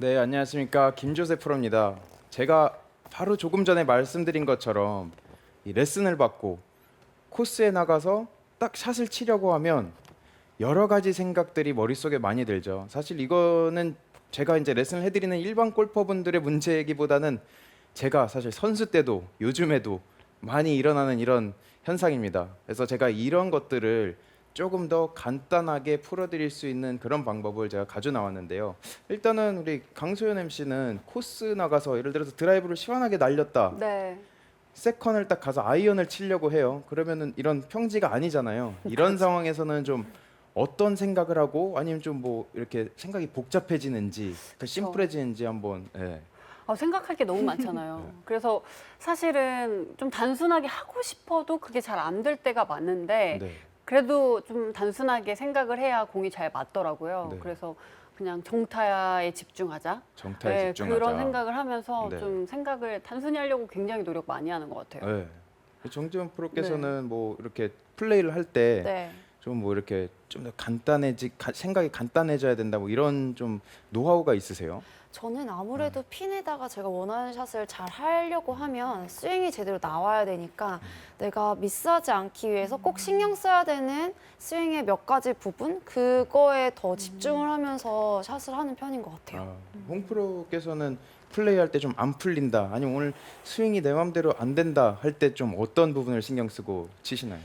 네, 안녕하십니까. 김조세 프로입니다. 제가 바로 조금 전에 말씀드린 것처럼 이 레슨을 받고 코스에 나가서 딱 샷을 치려고 하면 여러 가지 생각들이 머릿속에 많이 들죠. 사실 이거는 제가 이제 레슨을 해드리는 일반 골퍼분들의 문제이기보다는 제가 사실 선수 때도 요즘에도 많이 일어나는 이런 현상입니다. 그래서 제가 이런 것들을 조금 더 간단하게 풀어드릴 수 있는 그런 방법을 제가 가져 나왔는데요. 일단은 우리 강소연 MC는 코스 나가서 예를 들어서 드라이브를 시원하게 날렸다. 네. 세컨을 딱 가서 아이언을 치려고 해요. 그러면은 이런 평지가 아니잖아요. 이런 상황에서는 좀 어떤 생각을 하고 아니면 좀 뭐 이렇게 생각이 복잡해지는지 더 심플해지는지 한번 생각할 게 너무 많잖아요. 그래서 사실은 좀 단순하게 하고 싶어도 그게 잘 안 될 때가 많은데 네. 그래도 좀 단순하게 생각을 해야 공이 잘 맞더라고요. 네. 그래서 그냥 정타에 집중하자. 정타에 집중하자. 그런 생각을 하면서 네. 좀 생각을 단순히 하려고 굉장히 노력 많이 하는 것 같아요. 네. 정재원 프로께서는 뭐 이렇게 플레이를 할 때 네. 좀 뭐 이렇게 좀 더 생각이 간단해져야 된다 뭐 이런 좀 노하우가 있으세요? 저는 아무래도 핀에다가 제가 원하는 샷을 잘 하려고 하면 스윙이 제대로 나와야 되니까 내가 미스하지 않기 위해서 꼭 신경 써야 되는 스윙의 몇 가지 부분 그거에 더 집중을 하면서 샷을 하는 편인 것 같아요. 홍 프로께서는 플레이할 때 좀 안 풀린다 아니면 오늘 스윙이 내 맘대로 안 된다 할 때 좀 어떤 부분을 신경 쓰고 치시나요?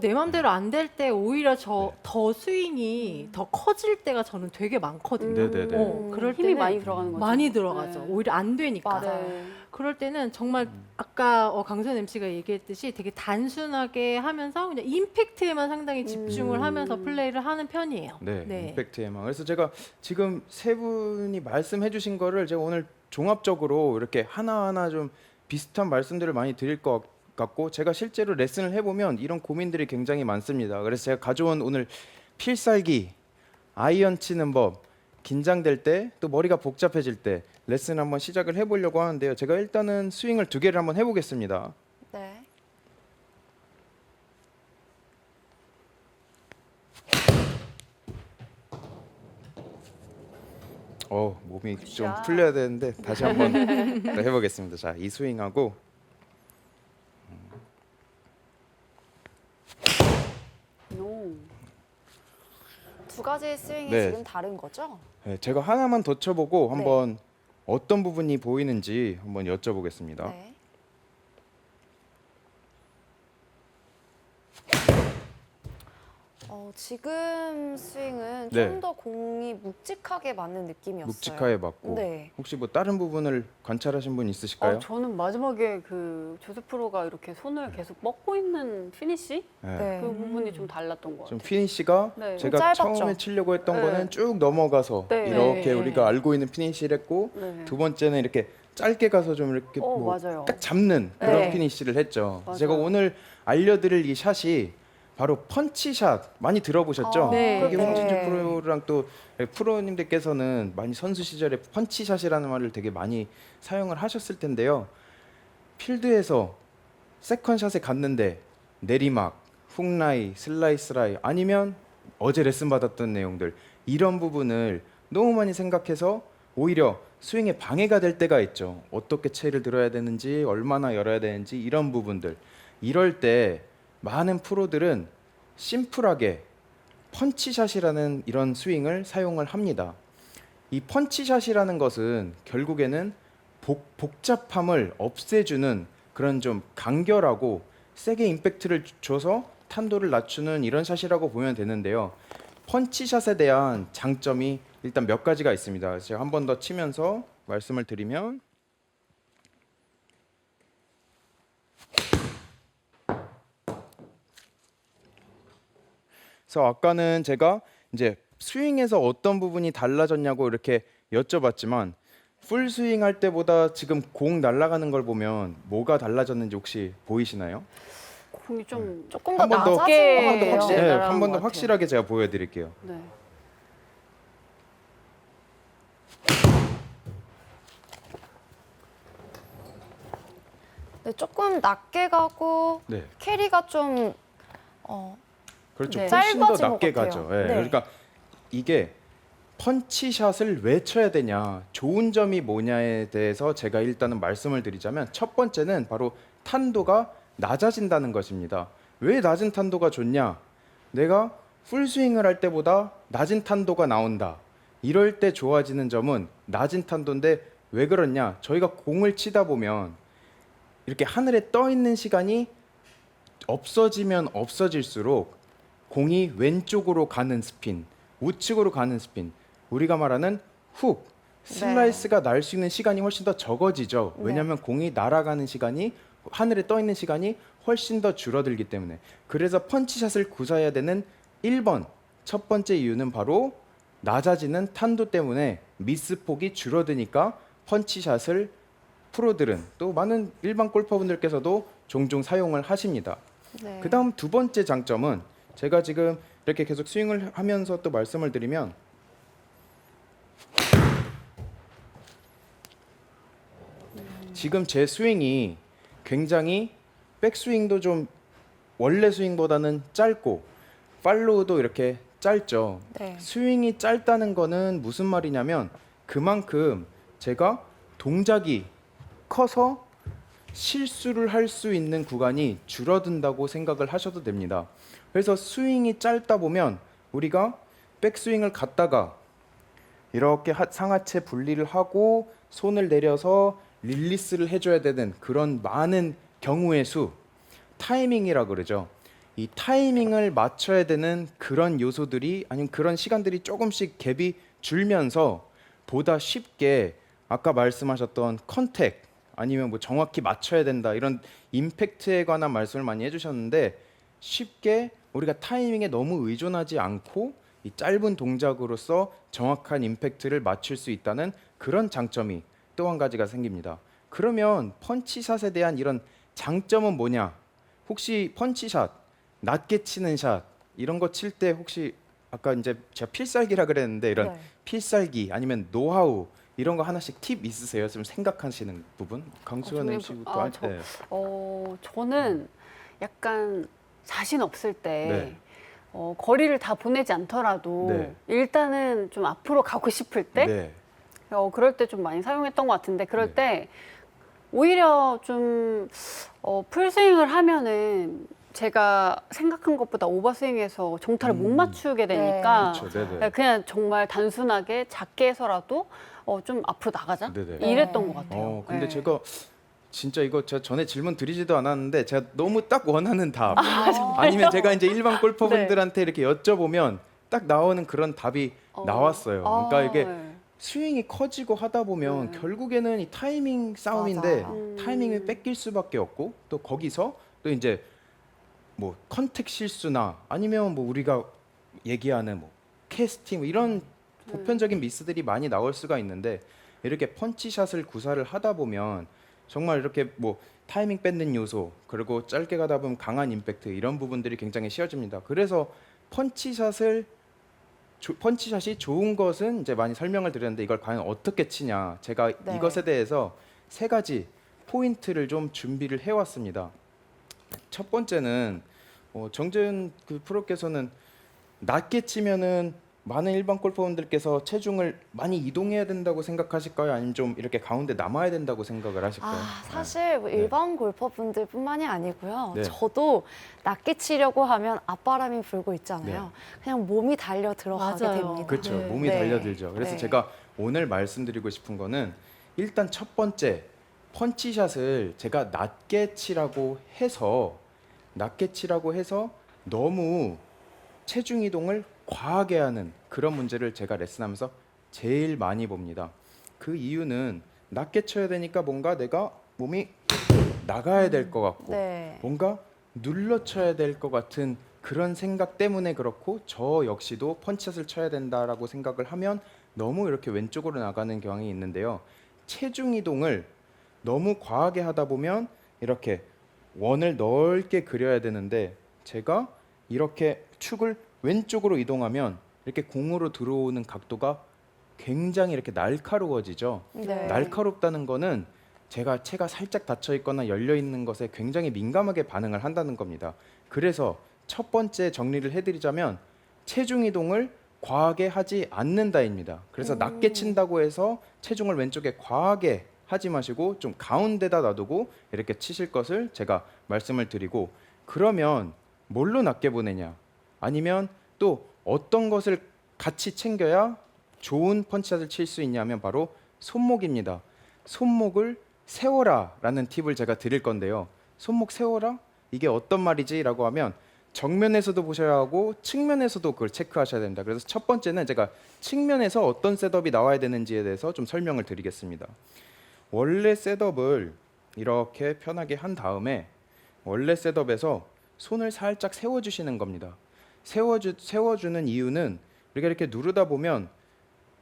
내 맘대로 안 될 때 오히려 네. 더 스윙이 더 커질 때가 저는 되게 많거든요. 네네네. 그럴 힘이 때는 많이 들어가는 거죠. 많이 들어가죠. 네. 오히려 안 되니까. 맞아요. 네. 그럴 때는 정말 아까 강선 MC가 얘기했듯이 되게 단순하게 하면서 그냥 임팩트에만 상당히 집중을 하면서 플레이를 하는 편이에요. 네, 임팩트에만. 그래서 제가 지금 세 분이 말씀해 주신 거를 제가 오늘 종합적으로 이렇게 하나하나 좀 비슷한 말씀들을 많이 드릴 것 같고 제가 실제로 레슨을 해보면 이런 고민들이 굉장히 많습니다. 그래서 제가 가져온 오늘 필살기, 아이언 치는 법, 긴장될 때 또 머리가 복잡해질 때 레슨 한번 시작을 해보려고 하는데요. 제가 일단은 스윙을 두 개를 한번 해보겠습니다. 네. 몸이 좀 굿샷. 풀려야 되는데 다시 한번 더 해보겠습니다. 자, 이 스윙하고 오. 두 가지 스윙이 네. 지금 다른 거죠? 네, 제가 하나만 더 쳐보고 네. 한번 어떤 부분이 보이는지 한번 여쭤보겠습니다. 네. 지금 스윙은 네. 좀 더 공이 묵직하게 맞는 느낌이었어요. 묵직하게 맞고 네. 혹시 뭐 다른 부분을 관찰하신 분 있으실까요? 저는 마지막에 그 조세 프로가 이렇게 손을 계속 뻗고 있는 피니시 네. 네. 그 부분이 좀 달랐던 것 좀 같아요. 피니시가 네. 제가 좀 짧았죠? 처음에 치려고 했던 네. 거는 쭉 넘어가서 네. 이렇게 네. 우리가 알고 있는 피니시를 했고 네. 두 번째는 이렇게 짧게 가서 좀 이렇게 뭐 맞아요. 딱 잡는 그런 네. 피니시를 했죠. 맞아요. 제가 오늘 알려드릴 이 샷이 바로 펀치샷 많이 들어보셨죠? 아, 네. 여기 네. 홍진주 프로랑 또 프로님들께서는 많이 선수 시절에 펀치샷이라는 말을 되게 많이 사용을 하셨을 텐데요. 필드에서 세컨샷에 갔는데 내리막, 훅라이, 슬라이스라이 아니면 어제 레슨 받았던 내용들 이런 부분을 너무 많이 생각해서 오히려 스윙에 방해가 될 때가 있죠. 어떻게 채를 들어야 되는지, 얼마나 열어야 되는지 이런 부분들. 이럴 때 많은 프로들은 심플하게 펀치샷이라는 이런 스윙을 사용을 합니다. 이 펀치샷이라는 것은 결국에는 복잡함을 없애주는 그런 좀 간결하고 세게 임팩트를 줘서 탄도를 낮추는 이런 샷이라고 보면 되는데요. 펀치샷에 대한 장점이 일단 몇 가지가 있습니다. 제가 한 번 더 치면서 말씀을 드리면 그래서 아까는 제가 이제 스윙에서 어떤 부분이 달라졌냐고 이렇게 여쭤봤지만 풀 스윙 할 때보다 지금 공 날아가는 걸 보면 뭐가 달라졌는지 혹시 보이시나요? 공이 좀 조금 더 한번 더, 낮아진 네, 것 같아요. 확실히. 네, 날아간 한 번 것 더 같아요. 확실하게 제가 보여드릴게요. 네. 네, 조금 낮게 가고 네, 캐리가 좀 그렇죠. 네. 훨씬 더 짧아진 것 낮게 같아요. 가죠. 예, 네. 그러니까 이게 펀치샷을 왜 쳐야 되냐, 좋은 점이 뭐냐에 대해서 제가 일단은 말씀을 드리자면 첫 번째는 바로 탄도가 낮아진다는 것입니다. 왜 낮은 탄도가 좋냐? 내가 풀스윙을 할 때보다 낮은 탄도가 나온다. 이럴 때 좋아지는 점은 낮은 탄도인데 왜 그렇냐? 저희가 공을 치다 보면 이렇게 하늘에 떠 있는 시간이 없어지면 없어질수록 공이 왼쪽으로 가는 스핀, 우측으로 가는 스핀, 우리가 말하는 훅, 슬라이스가 날 수 있는 시간이 훨씬 더 적어지죠. 네. 왜냐하면 공이 날아가는 시간이, 하늘에 떠 있는 시간이 훨씬 더 줄어들기 때문에. 그래서 펀치샷을 구사해야 되는 1번 첫 번째 이유는 바로 낮아지는 탄도 때문에 미스 폭이 줄어드니까 펀치샷을 프로들은, 또 많은 일반 골퍼분들께서도 종종 사용을 하십니다. 네. 그 다음 두 번째 장점은, 제가 지금 이렇게 계속 스윙을 하면서 또 말씀을 드리면, 지금 제 스윙이 굉장히 백스윙도 좀 원래 스윙보다는 짧고 팔로우도 이렇게 짧죠. 네. 스윙이 짧다는 거는 무슨 말이냐면 그만큼 제가 동작이 커서 실수를 할 수 있는 구간이 줄어든다고 생각을 하셔도 됩니다. 그래서 스윙이 짧다 보면 우리가 백스윙을 갔다가 이렇게 상하체 분리를 하고 손을 내려서 릴리스를 해줘야 되는 그런 많은 경우의 수, 타이밍이라 그러죠. 이 타이밍을 맞춰야 되는 그런 요소들이, 아니면 그런 시간들이 조금씩 갭이 줄면서 보다 쉽게 아까 말씀하셨던 컨택, 아니면 뭐 정확히 맞춰야 된다, 이런 임팩트에 관한 말씀을 많이 해주셨는데, 쉽게 우리가 타이밍에 너무 의존하지 않고 이 짧은 동작으로서 정확한 임팩트를 맞출 수 있다는 그런 장점이 또 한 가지가 생깁니다. 그러면 펀치샷에 대한 이런 장점은 뭐냐? 혹시 펀치샷, 낮게 치는 샷, 이런 거 칠 때 혹시 아까 이제 제가 필살기라 그랬는데 이런 네. 필살기 아니면 노하우 이런 거 하나씩 팁 있으세요? 좀 생각하시는 부분? 강수현 정말 MC부터 아, 할 때. 저는 약간 자신 없을 때 네. 거리를 다 보내지 않더라도 네. 일단은 좀 앞으로 가고 싶을 때 네. 그럴 때 좀 많이 사용했던 것 같은데, 그럴 네. 때 오히려 좀 풀스윙을 하면은 제가 생각한 것보다 오버스윙해서 정타를 못 맞추게 되니까 그렇죠. 네네. 네, 그냥 정말 단순하게 작게 해서라도 좀 앞으로 나가자 네네. 이랬던 네. 것 같아요. 근데 네. 제가 진짜 이거 제가 전에 질문 드리지도 않았는데 제가 너무 딱 원하는 답, 아니면 제가 이제 일반 골퍼분들한테 이렇게 여쭤보면 딱 나오는 그런 답이 나왔어요. 그러니까 이게 네. 스윙이 커지고 하다 보면 네. 결국에는 이 타이밍 싸움인데 맞아요. 타이밍을 뺏길 수밖에 없고, 또 거기서 또 이제 뭐 컨택 실수나 아니면 뭐 우리가 얘기하는 뭐 캐스팅 이런 보편적인 미스들이 많이 나올 수가 있는데, 이렇게 펀치샷을 구사를 하다 보면 정말 이렇게 뭐 타이밍 뺏는 요소, 그리고 짧게 가다 보면 강한 임팩트, 이런 부분들이 굉장히 쉬워집니다. 그래서 펀치샷이 좋은 것은 이제 많이 설명을 드렸는데, 이걸 과연 어떻게 치냐, 제가 네. 이것에 대해서 세 가지 포인트를 좀 준비를 해왔습니다. 첫 번째는 정재훈 그 프로께서는 낮게 치면은 많은 일반 골퍼분들께서 체중을 많이 이동해야 된다고 생각하실까요? 아니면 좀 이렇게 가운데 남아야 된다고 생각을 하실까요? 사실 뭐 네. 일반 골퍼분들뿐만이 아니고요. 네. 저도 낮게 치려고 하면 앞바람이 불고 있잖아요. 그냥 몸이 달려 들어가게 맞아요. 됩니다. 그렇죠. 네. 몸이 네. 달려들죠. 그래서 네. 제가 오늘 말씀드리고 싶은 거는, 일단 첫 번째 펀치샷을 제가 낮게 치라고 해서 너무 체중 이동을 과하게 하는 그런 문제를 제가 레슨하면서 제일 많이 봅니다. 그 이유는 낮게 쳐야 되니까 뭔가 내가 몸이 나가야 될 것 같고 네. 뭔가 눌러 쳐야 될 것 같은 그런 생각 때문에 그렇고, 저 역시도 펀치샷을 쳐야 된다라고 생각을 하면 너무 이렇게 왼쪽으로 나가는 경향이 있는데요. 체중 이동을 너무 과하게 하다 보면 이렇게 원을 넓게 그려야 되는데, 제가 이렇게 축을 왼쪽으로 이동하면 이렇게 공으로 들어오는 각도가 굉장히 이렇게 날카로워지죠. 네. 날카롭다는 거는 제가 체가 살짝 닫혀 있거나 열려 있는 것에 굉장히 민감하게 반응을 한다는 겁니다. 그래서 첫 번째 정리를 해드리자면, 체중 이동을 과하게 하지 않는다입니다. 그래서 낮게 친다고 해서 체중을 왼쪽에 과하게 하지 마시고 좀 가운데다 놔두고 이렇게 치실 것을 제가 말씀을 드리고, 그러면 뭘로 낮게 보내냐, 아니면 또 어떤 것을 같이 챙겨야 좋은 펀치샷을 칠 수 있냐면 바로 손목입니다. 손목을 세워라 라는 팁을 제가 드릴 건데요. 손목 세워라? 이게 어떤 말이지? 라고 하면 정면에서도 보셔야 하고 측면에서도 그걸 체크하셔야 됩니다. 그래서 첫 번째는 제가 측면에서 어떤 셋업이 나와야 되는지에 대해서 좀 설명을 드리겠습니다. 원래 셋업을 이렇게 편하게 한 다음에 원래 셋업에서 손을 살짝 세워주시는 겁니다. 세워주는 이유는 우리가 이렇게 누르다 보면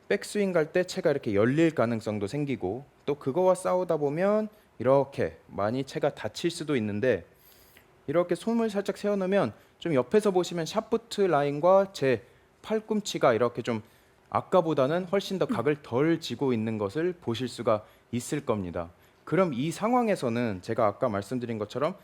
백스윙 갈 때 채가 이렇게 열릴 가능성도 생기고, 또 그거와 싸우다 보면 이렇게 많이 채가 다칠 수도 있는데, 이렇게 손을 살짝 세워놓으면 좀 옆에서 보시면 샤프트 라인과 제 팔꿈치가 이렇게 좀 아까보다는 훨씬 더 각을 덜 지고 있는 것을 보실 수가 있을 겁니다. 그럼 이 상황에서는 제가 아까 말씀드린 것처럼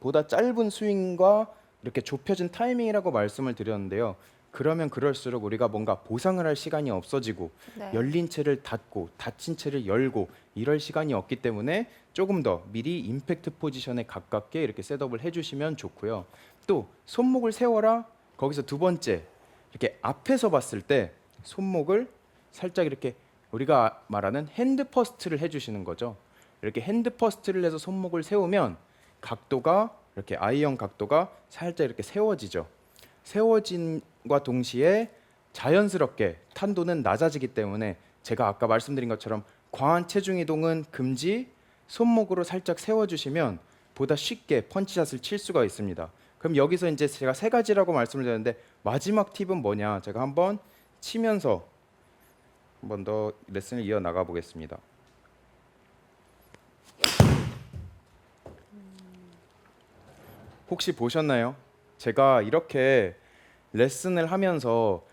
보다 짧은 스윙과 이렇게 좁혀진 타이밍이라고 말씀을 드렸는데요. 그러면 그럴수록 우리가 뭔가 보상을 할 시간이 없어지고 네. 열린 채를 닫고 닫힌 채를 열고 이럴 시간이 없기 때문에 조금 더 미리 임팩트 포지션에 가깝게 이렇게 셋업을 해주시면 좋고요. 또 손목을 세워라, 거기서 두 번째, 이렇게 앞에서 봤을 때 손목을 살짝 이렇게 우리가 말하는 핸드 퍼스트를 해주시는 거죠. 이렇게 핸드 퍼스트를 해서 손목을 세우면 각도가 이렇게 아이언 각도가 살짝 이렇게 세워지죠. 세워짐과 동시에 자연스럽게 탄도는 낮아지기 때문에 제가 아까 말씀드린 것처럼 과한 체중 이동은 금지, 손목으로 살짝 세워주시면 보다 쉽게 펀치샷을 칠 수가 있습니다. 그럼 여기서 이제 제가 세 가지라고 말씀을 드렸는데 마지막 팁은 뭐냐, 제가 한번 치면서 한번 더 레슨을 이어나가 보겠습니다. 혹시 보셨나요? 제가 이렇게 레슨을 하면서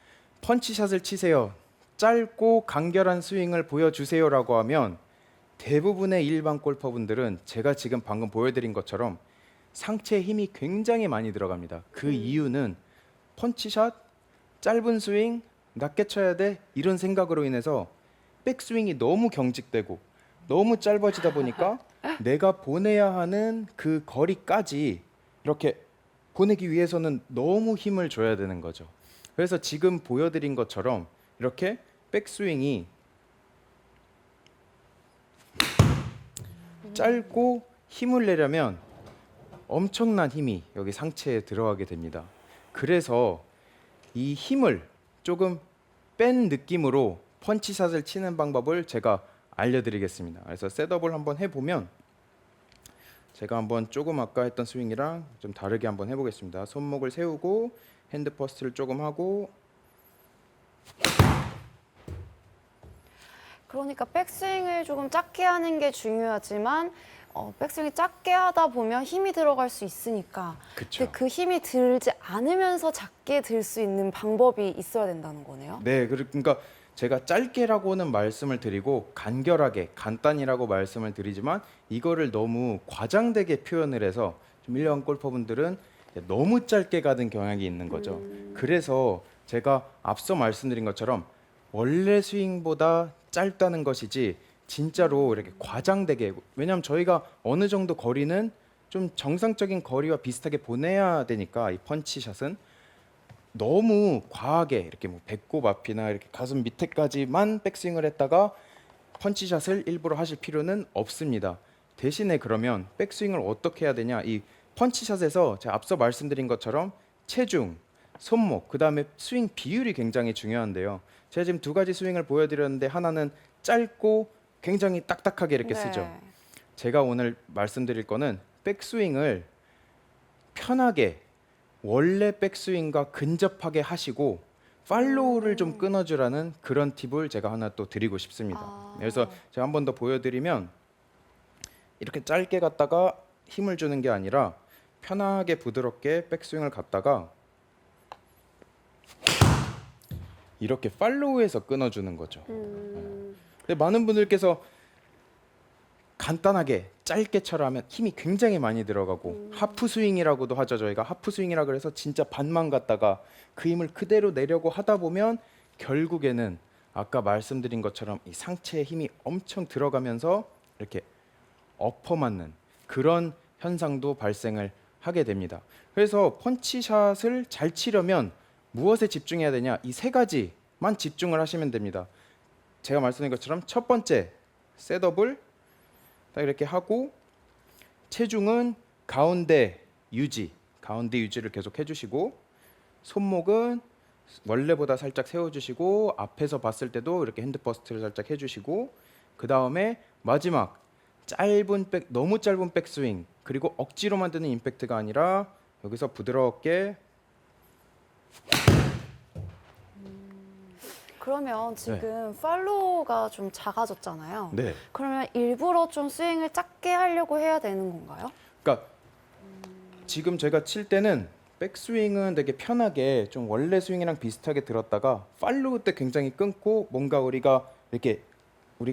펀치샷을 치세요, 짧고 간결한 스윙을 보여주세요라고 하면 대부분의 일반 골퍼분들은 제가 지금 방금 보여드린 것처럼 상체에 힘이 굉장히 많이 들어갑니다. 그 이유는 펀치샷, 짧은 스윙, 낮게 쳐야 돼 이런 생각으로 인해서 백스윙이 너무 경직되고 너무 짧아지다 보니까 내가 보내야 하는 그 거리까지 이렇게 보내기 위해서는 너무 힘을 줘야 되는 거죠. 그래서 지금 보여드린 것처럼 이렇게 백스윙이 짧고 힘을 내려면 엄청난 힘이 여기 상체에 들어가게 됩니다. 그래서 이 힘을 조금 뺀 느낌으로 펀치샷을 치는 방법을 제가 알려드리겠습니다. 그래서 셋업을 한번 해보면 제가 한번 조금 아까 했던 스윙이랑 좀 다르게 한번 해보겠습니다. 손목을 세우고 핸드 퍼스트를 조금 하고, 그러니까 백스윙을 조금 작게 하는 게 중요하지만 백스윙이 작게 하다 보면 힘이 들어갈 수 있으니까 그쵸. 근데 그 힘이 들지 않으면서 작게 들 수 있는 방법이 있어야 된다는 거네요. 네, 그러니까 제가 짧게라고는 말씀을 드리고 간결하게 간단히라고 말씀을 드리지만 이거를 너무 과장되게 표현을 해서 좀 일반 골퍼분들은 너무 짧게 가는 경향이 있는 거죠. 그래서 제가 앞서 말씀드린 것처럼 원래 스윙보다 짧다는 것이지 진짜로 이렇게 과장되게, 왜냐하면 저희가 어느 정도 거리는 좀 정상적인 거리와 비슷하게 보내야 되니까 이 펀치샷은 너무 과하게 이렇게 뭐 배꼽 앞이나 이렇게 가슴 밑에까지만 백스윙을 했다가 펀치샷을 일부러 하실 필요는 없습니다. 대신에 그러면 백스윙을 어떻게 해야 되냐, 이 펀치샷에서 제가 앞서 말씀드린 것처럼 체중, 손목, 그 다음에 스윙 비율이 굉장히 중요한데요. 제가 지금 두 가지 스윙을 보여드렸는데 하나는 짧고 굉장히 딱딱하게 이렇게 쓰죠. 네. 제가 오늘 말씀드릴 거는 백스윙을 편하게 원래 백스윙과 근접하게 하시고 팔로우를 좀 끊어주라는 그런 팁을 제가 하나 또 드리고 싶습니다. 아. 그래서 제가 한 번 더 보여드리면 이렇게 짧게 갔다가 힘을 주는 게 아니라 편하게 부드럽게 백스윙을 갔다가 이렇게 팔로우에서 끊어주는 거죠. 근데 많은 분들께서 간단하게 짧게 쳐라 하면 힘이 굉장히 많이 들어가고 하프 스윙이라고도 하죠. 저희가 하프 스윙이라 그래서 진짜 반만 갔다가 그 힘을 그대로 내려고 하다 보면 결국에는 아까 말씀드린 것처럼 이 상체에 힘이 엄청 들어가면서 이렇게 엎어 맞는 그런 현상도 발생을 하게 됩니다. 그래서 펀치샷을 잘 치려면 무엇에 집중해야 되냐? 이 세 가지만 집중을 하시면 됩니다. 제가 말씀드린 것처럼 첫 번째 셋업을 딱 이렇게 하고 체중은 가운데 유지를 계속 해주시고 손목은 원래보다 살짝 세워주시고 앞에서 봤을 때도 이렇게 핸드 버스트를 살짝 해주시고 그 다음에 마지막 너무 짧은 백스윙 그리고 억지로 만드는 임팩트가 아니라 여기서 부드럽게 그러면 지금 팔로우가 좀 작아졌잖아요. 네. 그러면 일부러 좀 스윙을 작게 하려고 해야 되는 건가요? 그러니까 지금 제가 칠 때는 백스윙은 되게 편하게 좀 원래 스윙이랑 비슷하게 들었다가 팔로우 때 굉장히 끊고 뭔가 우리가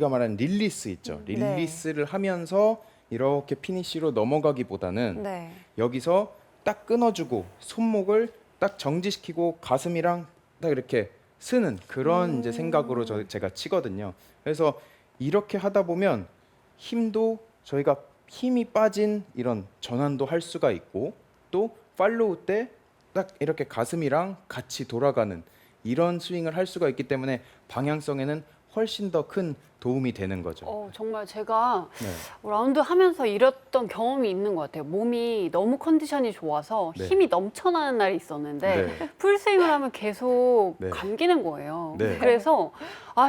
말하는 릴리스 있죠. 네. 릴리스를 하면서 이렇게 피니쉬로 넘어가기보다는 네. 여기서 딱 끊어주고 손목을 딱 정지시키고 가슴이랑 딱 이렇게 쓰는 그런 이제 생각으로 제가 치거든요. 그래서 이렇게 하다 보면 저희가 힘이 빠진 이런 전환도 할 수가 있고 또 팔로우 때 딱 이렇게 가슴이랑 같이 돌아가는 이런 스윙을 할 수가 있기 때문에 방향성에는 훨씬 더 큰 도움이 되는 거죠. 정말 제가 네. 라운드 하면서 이랬던 경험이 있는 것 같아요. 몸이 너무 컨디션이 좋아서 네. 힘이 넘쳐나는 날이 있었는데 네. 풀스윙을 하면 계속 네. 감기는 거예요. 네. 그래서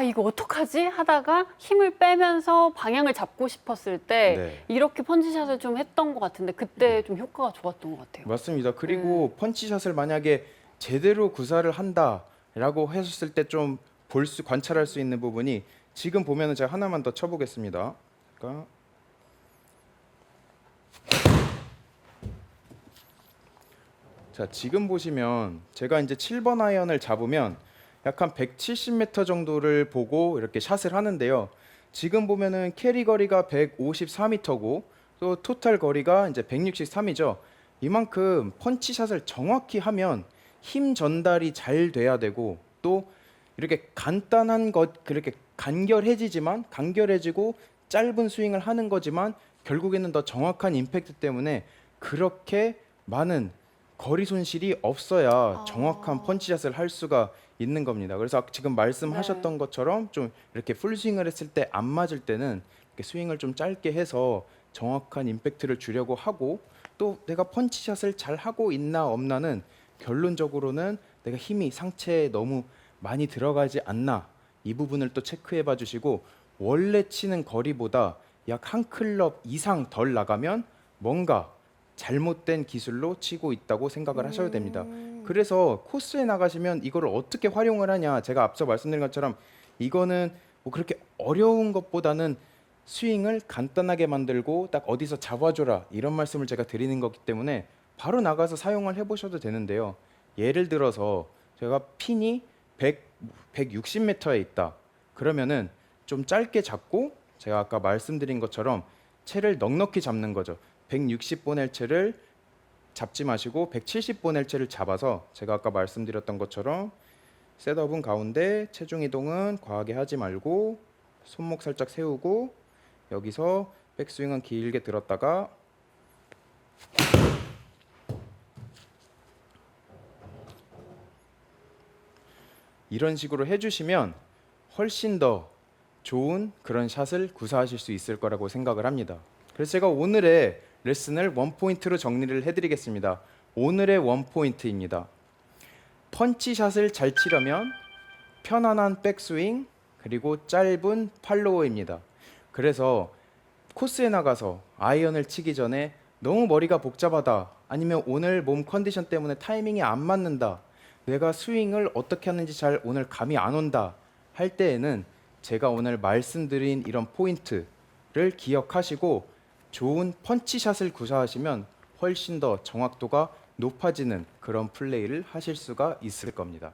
이거 어떡하지 하다가 힘을 빼면서 방향을 잡고 싶었을 때 네. 이렇게 펀치샷을 좀 했던 것 같은데 그때 좀 효과가 좋았던 것 같아요. 맞습니다. 그리고 펀치샷을 만약에 제대로 구사를 한다라고 했을 때 좀 관찰할 수 있는 부분이 지금 보면은 제가 하나만 더 쳐보겠습니다. 그러니까 자, 지금 보시면 제가 이제 7번 아이언을 잡으면 약 한 170m 정도를 보고 이렇게 샷을 하는데요. 지금 보면은 캐리 거리가 154m고 또 토탈 거리가 이제 163이죠. 이만큼 펀치샷을 정확히 하면 힘 전달이 잘 돼야 되고 또 이렇게 간단한 것 그렇게 간결해지고 짧은 스윙을 하는 거지만 결국에는 더 정확한 임팩트 때문에 그렇게 많은 거리 손실이 없어야 정확한 펀치샷을 할 수가 있는 겁니다. 그래서 지금 말씀하셨던 것처럼 좀 이렇게 풀 스윙을 했을 때 안 맞을 때는 이렇게 스윙을 좀 짧게 해서 정확한 임팩트를 주려고 하고 또 내가 펀치샷을 잘 하고 있나 없나는 결론적으로는 내가 힘이 상체에 너무 많이 들어가지 않나 이 부분을 또 체크해 봐 주시고 원래 치는 거리보다 약 한 클럽 이상 덜 나가면 뭔가 잘못된 기술로 치고 있다고 생각을 하셔야 됩니다. 그래서 코스에 나가시면 이거를 어떻게 활용을 하냐 제가 앞서 말씀드린 것처럼 이거는 뭐 그렇게 어려운 것보다는 스윙을 간단하게 만들고 딱 어디서 잡아줘라 이런 말씀을 제가 드리는 거기 때문에 바로 나가서 사용을 해보셔도 되는데요. 예를 들어서 제가 핀이 160m에 있다. 그러면은 좀 짧게 잡고 제가 아까 말씀드린 것처럼 채를 넉넉히 잡는 거죠. 160보낼 채를 잡지 마시고 170보낼 채를 잡아서 제가 아까 말씀드렸던 것처럼 셋업은 가운데 체중 이동은 과하게 하지 말고 손목 살짝 세우고 여기서 백스윙은 길게 들었다가 이런 식으로 해주시면 훨씬 더 좋은 그런 샷을 구사하실 수 있을 거라고 생각을 합니다. 그래서 제가 오늘의 레슨을 원포인트로 정리를 해드리겠습니다. 오늘의 원포인트입니다. 펀치샷을 잘 치려면 편안한 백스윙 그리고 짧은 팔로우입니다. 그래서 코스에 나가서 아이언을 치기 전에 너무 머리가 복잡하다 아니면 오늘 몸 컨디션 때문에 타이밍이 안 맞는다 내가 스윙을 어떻게 하는지 잘 오늘 감이 안 온다 할 때에는 제가 오늘 말씀드린 이런 포인트를 기억하시고 좋은 펀치샷을 구사하시면 훨씬 더 정확도가 높아지는 그런 플레이를 하실 수가 있을 겁니다.